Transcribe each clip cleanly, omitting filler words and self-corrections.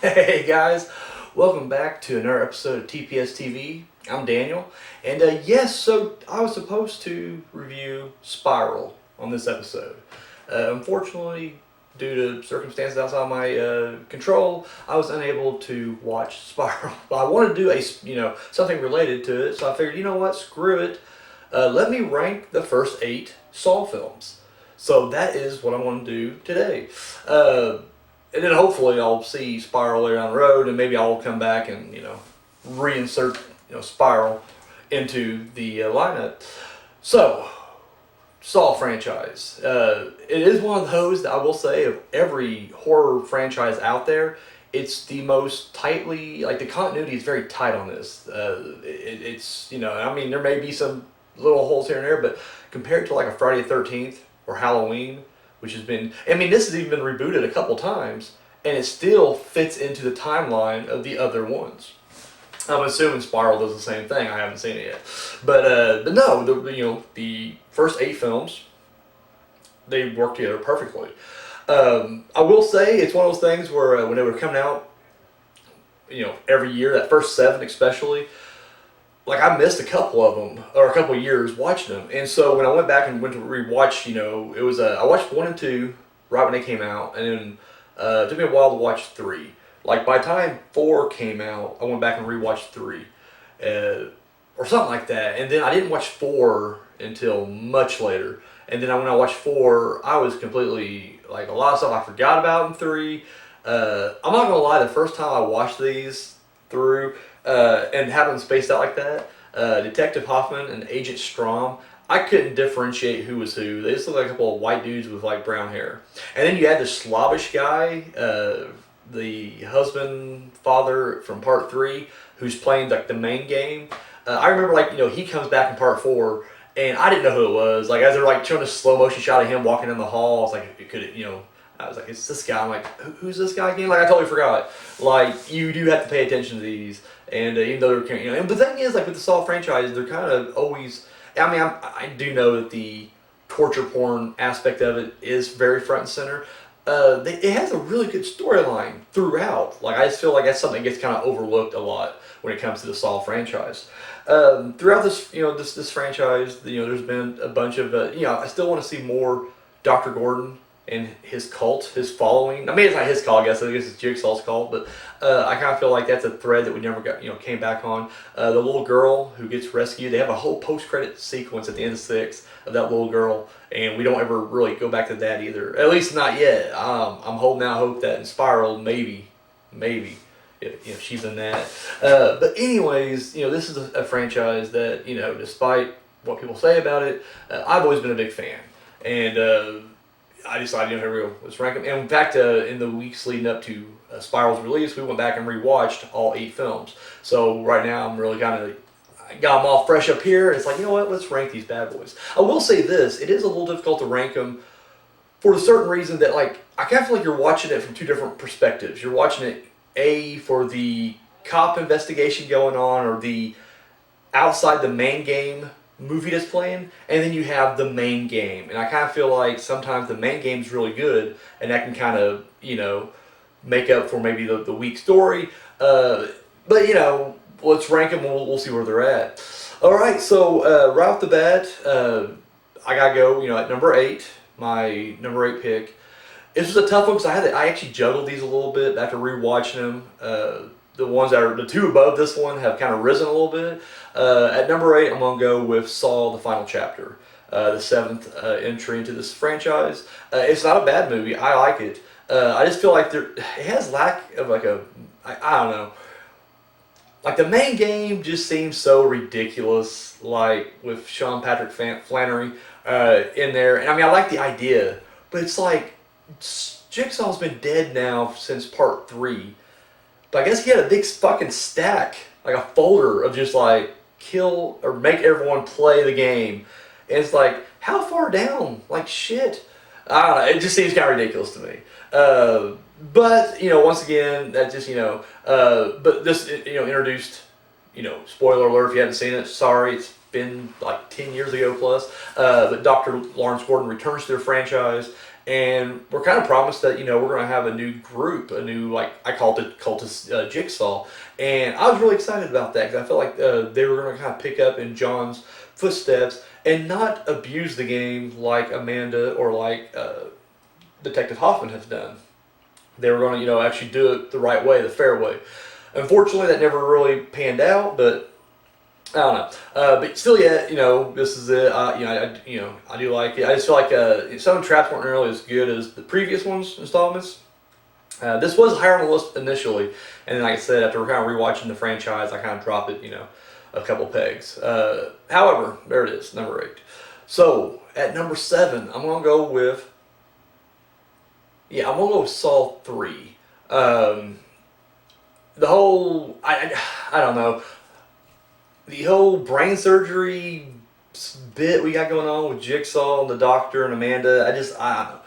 Hey guys, welcome back to another episode of TPS-TV. I'm Daniel, and yes, so I was supposed to review Spiral on this episode. Unfortunately, due to circumstances outside my control, I was unable to watch Spiral. But I wanted to do something related to it, so I figured, you know what, screw it. Let me rank the first 8 Saw films. So that is what I'm going to do today. And then hopefully I'll see Spiral later down the road, and maybe I'll come back and reinsert Spiral into the lineup. So, Saw franchise. It is one of those that I will say of every horror franchise out there. It's the most tightly, like the continuity is very tight on this. It's there may be some little holes here and there, but compared to like a Friday the 13th or Halloween, which has been, this has even been rebooted a couple times, and it still fits into the timeline of the other ones. I'm assuming Spiral does the same thing. I haven't seen it yet, but no, the first 8 films, they work together perfectly. I will say it's one of those things where when they were coming out, every year, that first 7 especially, like I missed a couple of them, or a couple of years watching them, and so when I went back and went to rewatch, it was I watched 1 and 2 right when they came out, and then it took me a while to watch 3. Like by the time 4 came out, I went back and rewatched 3, or something like that, and then I didn't watch 4 until much later, and then when I watched 4, I was completely like a lot of stuff I forgot about in 3. I'm not gonna lie, the first time I watched these through. And having them spaced out like that, Detective Hoffman and Agent Strom, I couldn't differentiate who was who. They just looked like a couple of white dudes with like brown hair. And then you had this Slavish guy, the husband, father from part 3, who's playing like the main game. I remember he comes back in part 4, and I didn't know who it was. Like as they're like showing a slow motion shot of him walking in the hall, it's like I was like, it's this guy. I'm like, who's this guy again? Like I totally forgot. Like you do have to pay attention to these. And even though they're, but the thing is, like with the Saw franchise, they're kind of always. I do know that the torture porn aspect of it is very front and center. It has a really good storyline throughout. Like I just feel like that's something that gets kind of overlooked a lot when it comes to the Saw franchise. Throughout this, this franchise, there's been a bunch of, I still want to see more Dr. Gordon and his cult, his following. It's not his cult, I guess it's Jigsaw's cult, but I kind of feel like that's a thread that we never got, came back on. The little girl who gets rescued, they have a whole post-credit sequence at the end of 6 of that little girl, and we don't ever really go back to that either. At least not yet. I'm holding out hope that in Spiral, maybe, if she's in that. But anyways, this is a franchise that, despite what people say about it, I've always been a big fan. And I decided, here we go, let's rank them. And in fact, in the weeks leading up to Spiral's release, we went back and rewatched all 8 films. So right now, I'm really kind of got them all fresh up here. It's like, you know what, let's rank these bad boys. I will say this, it is a little difficult to rank them for a certain reason that, like, I kind of feel like you're watching it from 2 different perspectives. You're watching it, for the cop investigation going on, or the outside the main game movie that's playing, and then you have the main game, and I kind of feel like sometimes the main game's really good, and that can kind of make up for maybe the weak story. But let's rank them. We'll see where they're at. All right, so right off the bat, I gotta go. At number 8, my number 8 pick. This was a tough one because I actually juggled these a little bit after rewatching them. The ones that are the 2 above this one have kind of risen a little bit. At number 8, I'm going to go with Saw: The Final Chapter, the 7th entry into this franchise. It's not a bad movie. I like it. I just feel like it has lack of I don't know. Like the main game just seems so ridiculous, like with Sean Patrick Flannery in there. And I like the idea, but it's like Jigsaw's been dead now since part 3. But I guess he had a big fucking stack, like a folder of just like kill or make everyone play the game. And it's like, how far down? Like shit. I don't know, it just seems kind of ridiculous to me. But, once again, that just, but this, introduced, spoiler alert if you haven't seen it, sorry, it's been like 10 years ago plus, but Dr. Lawrence Gordon returns to their franchise, and we're kind of promised that we're going to have a new group, a new, like I called it cultist Jigsaw, and I was really excited about that because I felt like they were going to kind of pick up in John's footsteps and not abuse the game like Amanda or like Detective Hoffman has done. They were going to actually do it the right way, the fair way. Unfortunately, that never really panned out, but I don't know. But still, yeah, this is it. I do like it. I just feel like some traps weren't nearly as good as the previous installments. This was higher on the list initially, and then, like I said, after kind of rewatching the franchise, I kind of dropped it, a couple pegs. However, there it is, number 8. So at number 7, I'm gonna go with Saw 3. The whole I don't know. The whole brain surgery bit we got going on with Jigsaw and the doctor and Amanda, I don't know.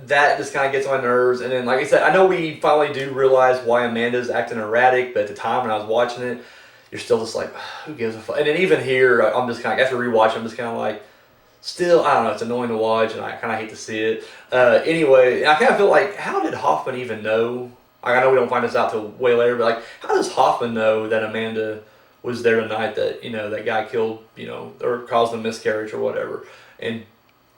That just kind of gets on my nerves. And then, like I said, I know we finally do realize why Amanda's acting erratic, but at the time when I was watching it, you're still just like, who gives a fuck? And then even here, I'm just kind of, after rewatching, I'm just kind of like, still, I don't know, it's annoying to watch, and I kind of hate to see it. Anyway, I kind of feel like, how did Hoffman even know? I know we don't find this out till way later, but like, how does Hoffman know that Amanda was there tonight, that that guy killed, or caused a miscarriage or whatever, and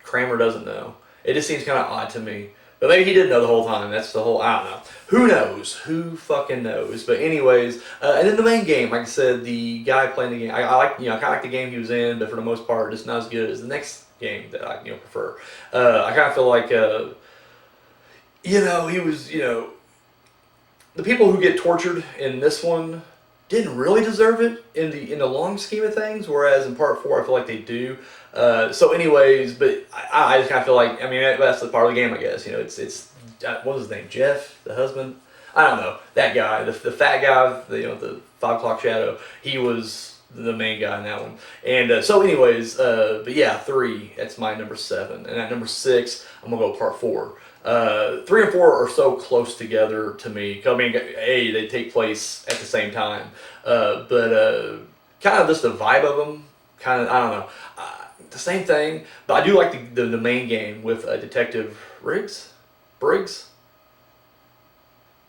Kramer doesn't know? It just seems kind of odd to me. But maybe he didn't know the whole time. That's the whole, I don't know. Who knows? Who fucking knows? But anyways, and then the main game, like I said, the guy playing the game, I like, I kind of like the game he was in, but for the most part, it's not as good as the next game that I, prefer. I kind of feel like, he was, the people who get tortured in this one didn't really deserve it in the long scheme of things, whereas in part 4 I feel like they do. So anyways, but I just kind of feel like, I mean, that's the part of the game, I guess. It's what was his name, Jeff, the husband? I don't know, that guy, the fat guy, the 5 o'clock shadow, he was the main guy in that one. And so anyways, but yeah, 3, that's my number 7. And at number 6, I'm gonna go part 4. 3 and 4 are so close together to me. I mean, they take place at the same time, but kind of just the vibe of them. Kind of, I don't know, the same thing. But I do like the main game with Detective Briggs.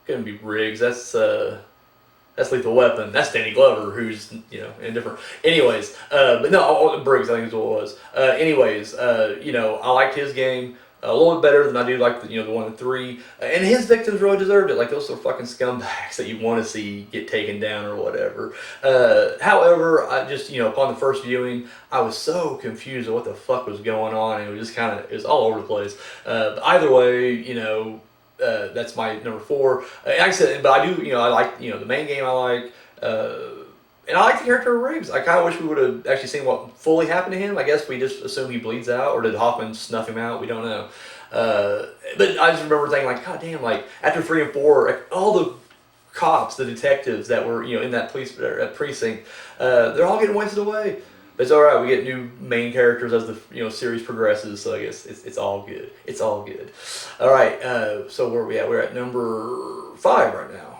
Couldn't be Briggs. That's Lethal Weapon. That's Danny Glover, who's indifferent. Anyways, but no, Briggs, I think is what it was. Anyways, I liked his game a little bit better than I do like the 1 and 3, and his victims really deserved it. Like, those are fucking scumbags that you want to see get taken down or whatever. However, I just upon the first viewing, I was so confused of what the fuck was going on, and it was just it was all over the place. But either way, that's my number 4. Like I said, but I do, I like the main game. I like. And I like the character of Riggs. I kind of wish we would have actually seen what fully happened to him. I guess we just assume he bleeds out, or did Hoffman snuff him out? We don't know. But I just remember thinking, like, God damn, like, after 3 and 4, all the cops, the detectives that were, in that police precinct, they're all getting wasted away. But it's all right. We get new main characters as the series progresses. So I guess it's all good. It's all good. All right. So where are we at? We're at number 5 right now.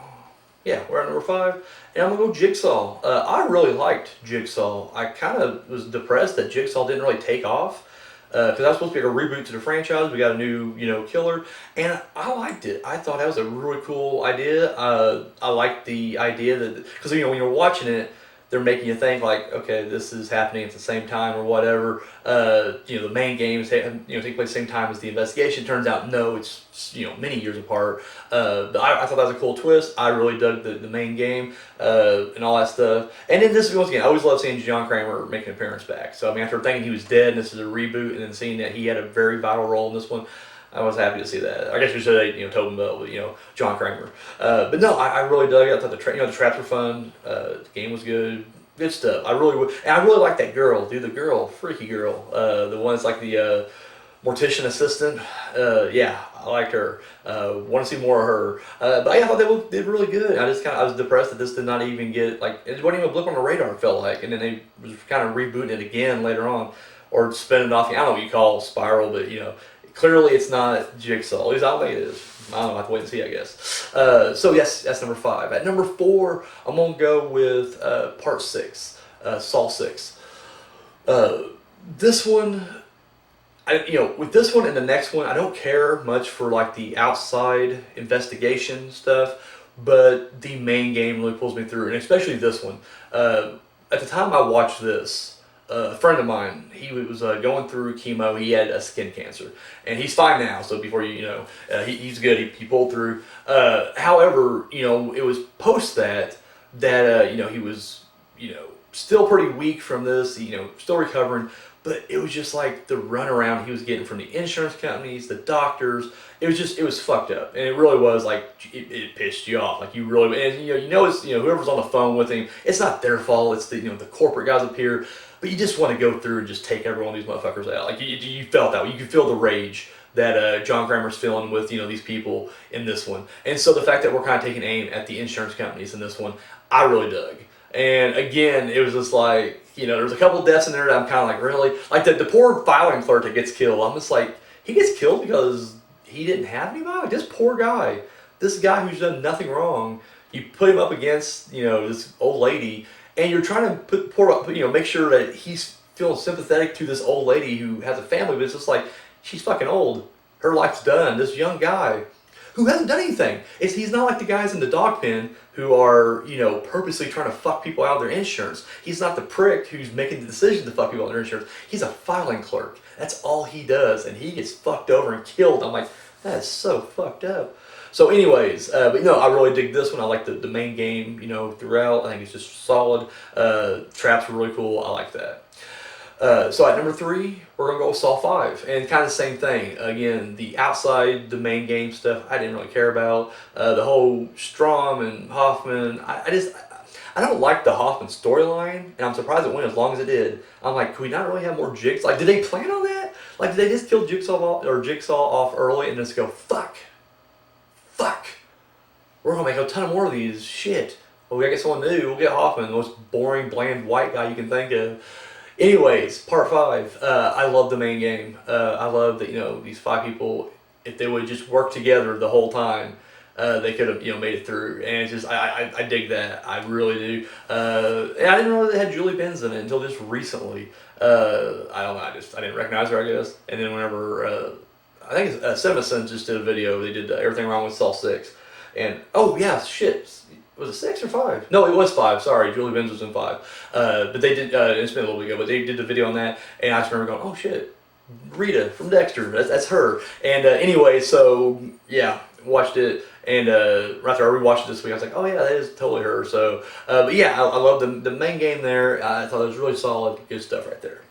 Yeah, we're at number 5, and I'm gonna go Jigsaw. I really liked Jigsaw. I kind of was depressed that Jigsaw didn't really take off, because that was supposed to be a reboot to the franchise. We got a new, killer, and I liked it. I thought that was a really cool idea. I liked the idea that, because when you're watching it, they're making you think like, okay, this is happening at the same time or whatever. The main games take place at the same time as the investigation. Turns out, no, it's many years apart. But I thought that was a cool twist. I really dug the main game and all that stuff. And then this, once again, I always love seeing John Kramer make an appearance back. So I mean, after thinking he was dead and this is a reboot, and then seeing that he had a very vital role in this one, I was happy to see that. I guess we should have, Tobin Bell, but John Kramer. But no, I really dug it. I thought the traps were fun. The game was good. Good stuff. I really would, and I really like that girl, dude. The girl, freaky girl. The one that's like the mortician assistant. Yeah, I liked her. Want to see more of her. But yeah, I thought they did really good. I was depressed that this did not even get it wasn't even a blip on the radar. It felt like, and then they was kind of rebooting it again later on, or spinning off. I don't know what you call Spiral, but clearly it's not Jigsaw. At least I don't think it is. I don't know, I have to wait and see, I guess. So yes, that's number 5. At number 4, I'm going to go with part 6, Saw 6. This one, with this one and the next one, I don't care much for like the outside investigation stuff, but the main game really pulls me through, and especially this one. At the time I watched this, a friend of mine, he was going through chemo. He had a skin cancer, and he's fine now. So before he's good. He pulled through. However, it was post that he was still pretty weak from this. Still recovering. But it was just like the runaround he was getting from the insurance companies, the doctors. It was fucked up, and it really was like it pissed you off. Like you really, and it's whoever's on the phone with him. It's not their fault. It's the the corporate guys up here. But you just want to go through and just take every one of these motherfuckers out. Like you felt that. You could feel the rage that John Kramer's feeling with these people in this one. And so the fact that we're kind of taking aim at the insurance companies in this one, I really dug. And again, it was just like, there's a couple of deaths in there that I'm kind of like, really? Like the poor filing clerk that gets killed, I'm just like, he gets killed because he didn't have anybody? Like, this poor guy, this guy who's done nothing wrong, you put him up against, this old lady, and you're trying to make sure that he's feeling sympathetic to this old lady who has a family, but it's just like, she's fucking old. Her life's done. This young guy who hasn't done anything. He's not like the guys in the dog pen who are, purposely trying to fuck people out of their insurance. He's not the prick who's making the decision to fuck people out of their insurance. He's a filing clerk. That's all he does, and he gets fucked over and killed. I'm like, that is so fucked up. So anyways, but I really dig this one. I like the main game, throughout. I think it's just solid. Traps were really cool. I like that. So at number 3, we're going to go with Saw 5. And kind of the same thing. Again, the outside, the main game stuff, I didn't really care about. The whole Strom and Hoffman, I don't like the Hoffman storyline, and I'm surprised it went as long as it did. I'm like, could we not really have more Jigsaw? Like, did they plan on that? Like, did they just kill Jigsaw off early and just go, fuck, we're going to make a ton of more of these, shit. Well, we gotta get someone new, we'll get Hoffman, the most boring, bland white guy you can think of. Anyways, part 5, I love the main game. I love that, these 5 people, if they would just work together the whole time, they could have, made it through. And it's just, I dig that. I really do. And I didn't know they had Julie Benz in it until just recently. I don't know, I didn't recognize her, I guess. And then whenever, I think CinemaSins just did a video, they did Everything Wrong with Saw 6. And, oh yeah, shit. Was it 6 or 5? No, it was 5. Sorry, Julie Benz was in 5. But they did. It's been a little bit ago, but they did the video on that, and I just remember going, "Oh shit, Rita from Dexter. That's her." And anyway, so yeah, watched it, and right after I rewatched it this week, I was like, "Oh yeah, that is totally her." So, but yeah, I love the main game there. I thought it was really solid, good stuff right there.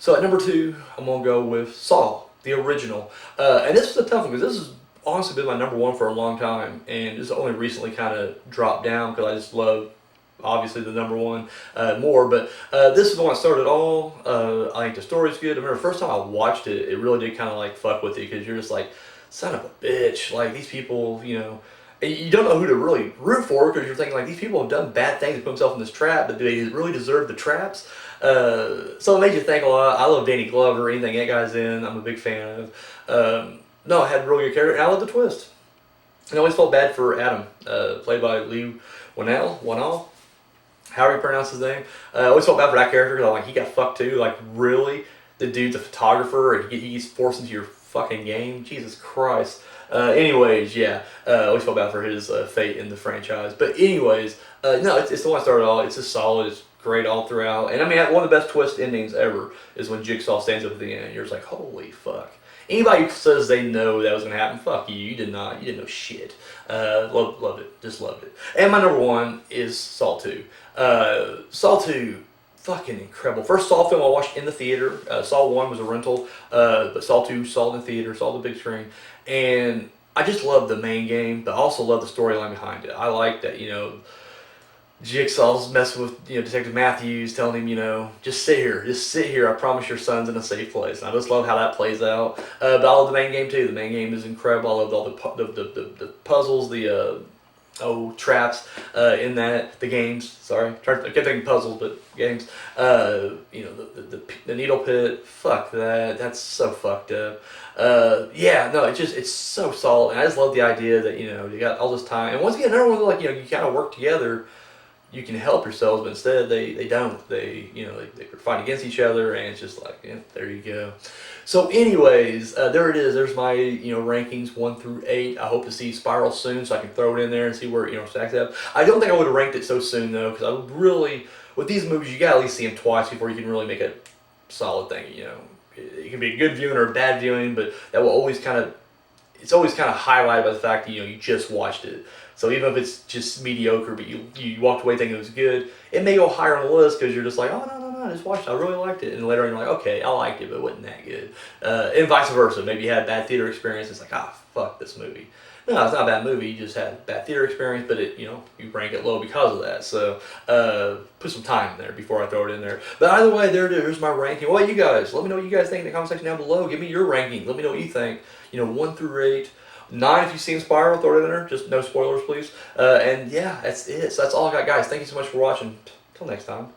So at number 2, I'm gonna go with Saw, the original, and this was a tough one because this is honestly been my number 1 for a long time, and just only recently kind of dropped down because I just love, obviously, the number 1 more. But this is the one that started it all. I think the story's good. I remember the first time I watched it, it really did kind of like fuck with you because you're just like, son of a bitch, like these people, and you don't know who to really root for because you're thinking like these people have done bad things to put themselves in this trap, but do they really deserve the traps? So it made you think a lot. I love Danny Glover, anything that guy's in, I'm a big fan of. No, it had a really good character, and I love the twist. And I always felt bad for Adam, played by Lee Whannell, however you pronounce his name. I always felt bad for that character because I'm like, he got fucked too. Like, really? The dude's a photographer, and he gets forced into your fucking game? Jesus Christ. Anyways, yeah, I always felt bad for his fate in the franchise. But anyways, no, it's the one I started all. It's just solid. It's great all throughout. And I mean, one of the best twist endings ever is when Jigsaw stands up at the end. You're just like, holy fuck. Anybody who says they know that was going to happen, fuck you. You did not. You didn't know shit. Loved it. Just loved it. And my number 1 is Sawtooth. Sawtooth, fucking incredible. First Saw film I watched in the theater. Saw 1 was a rental, but Sawtooth saw it in the theater, saw the big screen. And I just love the main game, but I also love the storyline behind it. I like that, Jigsaw's messing with Detective Matthews, telling him just sit here. I promise your son's in a safe place. And I just love how that plays out. But I love the main game too. The main game is incredible. I love all the puzzles, the traps in that, the games. Sorry, I kept thinking puzzles, but games. The needle pit. Fuck that. That's so fucked up. Yeah, no, it's so solid. And I just love the idea that you got all this time. And once again, another one you kind of work together. you can help yourselves, but instead they don't. They fight against each other, and it's just like, yeah, there you go. So anyways, there it is. There's my rankings 1 through 8. I hope to see Spiral soon, so I can throw it in there and see where it stacks up. I don't think I would have ranked it so soon though, because I would really, with these movies, you gotta at least see them twice before you can really make a solid thing. It can be a good viewing or a bad viewing, but that will always it's always kind of highlighted by the fact that you just watched it. So even if it's just mediocre, but you walked away thinking it was good, it may go higher on the list because you're just like, oh no, I just watched it, I really liked it, and later on you're like, okay, I liked it, but it wasn't that good. And vice versa. Maybe you had a bad theater experience. It's like, fuck this movie. No, it's not a bad movie. You just had a bad theater experience, but you rank it low because of that. So put some time in there before I throw it in there. But either way, there's my ranking. Well, you guys, let me know what you guys think in the comment section down below. Give me your ranking. Let me know what you think. 1 through 8. 9 if you've seen Spiral, throw it in there. Just no spoilers, please. And yeah, that's it. So that's all I got, guys. Thank you so much for watching. Till next time.